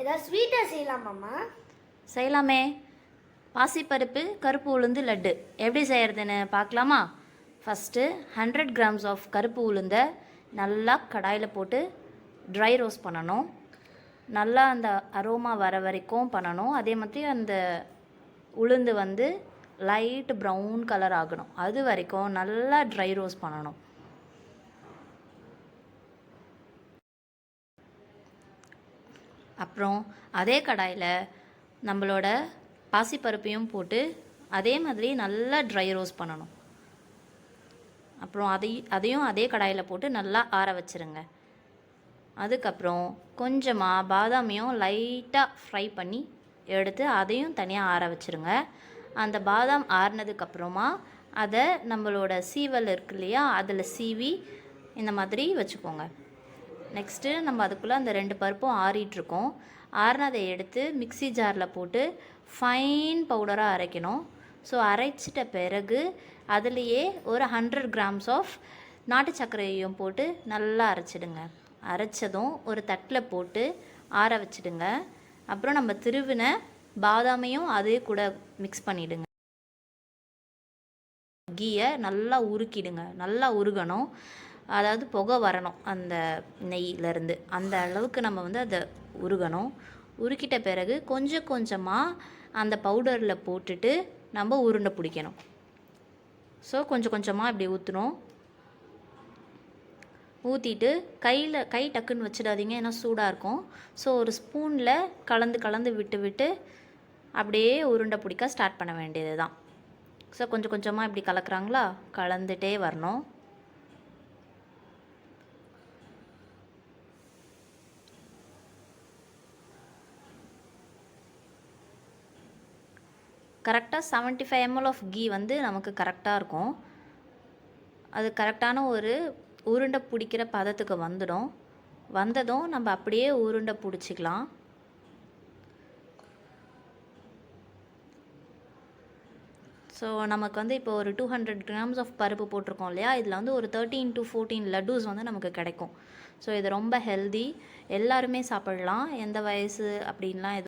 ஏதாவது ஸ்வீட்டாக செய்யலாமாம்மா? செய்யலாமே. பாசிப்பருப்பு கருப்பு உளுந்து லட்டு எப்படி செய்கிறதுன்னு பார்க்கலாமா? ஃபஸ்ட்டு 100 கிராம்ஸ் ஆஃப் கருப்பு உளுந்தை நல்லா கடாயில் போட்டு ட்ரை ரோஸ்ட் பண்ணணும். நல்லா அந்த அரோமா வர வரைக்கும் பண்ணணும். அதே மாதிரி அந்த உளுந்து வந்து லைட் ப்ரௌன் கலர் ஆகணும். அது வரைக்கும் நல்லா ட்ரை ரோஸ்ட் பண்ணணும். அப்புறம் அதே கடாயில் நம்மளோட பாசிப்பருப்பையும் போட்டு அதே மாதிரி நல்லா ட்ரை ரோஸ்ட் பண்ணணும். அப்புறம் அதையும் அதே கடாயில் போட்டு நல்லா ஆற வச்சுருங்க. அதுக்கப்புறம் கொஞ்சமாக பாதாமையும் லைட்டாக ஃப்ரை பண்ணி எடுத்து அதையும் தனியாக ஆற வச்சுருங்க. அந்த பாதாம் ஆறினதுக்கப்புறமா அதை நம்மளோட சீவல் இருக்கு இல்லையா, அதில் சீவி இந்த மாதிரி வச்சுக்கோங்க. நெக்ஸ்ட்டு நம்ம அதுக்குள்ளே அந்த 2 பருப்பும் ஆறிட்டுருக்கோம். ஆறினதை எடுத்து மிக்ஸி ஜாரில் போட்டு ஃபைன் பவுடராக அரைக்கணும். ஸோ அரைச்சிட்ட பிறகு அதுலேயே ஒரு 100 கிராம்ஸ் ஆஃப் நாட்டு சர்க்கரையும் போட்டு நல்லா அரைச்சிடுங்க. அரைச்சதும் ஒரு தட்டில் போட்டு ஆற வச்சிடுங்க. அப்புறம் நம்ம திருவின பாதாமையும் அதே கூட மிக்ஸ் பண்ணிவிடுங்க. கீயை நல்லா உருக்கிடுங்க. நல்லா உருகணும். அதாவது புகை வரணும் அந்த நெய்யிலேருந்து. அந்த அளவுக்கு நம்ம வந்து அதை உருகணும். உருக்கிட்ட பிறகு கொஞ்சம் கொஞ்சமாக அந்த பவுடரில் போட்டுட்டு நம்ம உருண்டை பிடிக்கணும். ஸோ கொஞ்சம் கொஞ்சமாக இப்படி ஊற்றணும். ஊற்றிட்டு கை டக்குன்னு வச்சிடாதீங்க, ஏன்னா சூடாக இருக்கும். ஸோ ஒரு ஸ்பூனில் கலந்து விட்டு அப்படியே உருண்டை பிடிக்க ஸ்டார்ட் பண்ண வேண்டியது தான். ஸோ கொஞ்சம் கொஞ்சமாக இப்படி கலக்குறாங்களா, கலந்துட்டே வரணும். கரெக்டாக 75 ml ஆஃப் கீ வந்து நமக்கு கரெக்டாக இருக்கும். அது கரெக்டான ஒரு உருண்டை பிடிக்கிற பதத்துக்கு வந்ததும் நம்ம அப்படியே உருண்டை பிடிச்சிக்கலாம். ஸோ நமக்கு வந்து இப்போ ஒரு 200 கிராம்ஸ் ஆஃப் பருப்பு போட்டிருக்கோம் இல்லையா, இதில் வந்து ஒரு 13 to 14 லட்டூஸ் வந்து நமக்கு கிடைக்கும். ஸோ இது ரொம்ப ஹெல்தி, எல்லாருமே சாப்பிடலாம். எந்த வயசு அப்படின்லாம்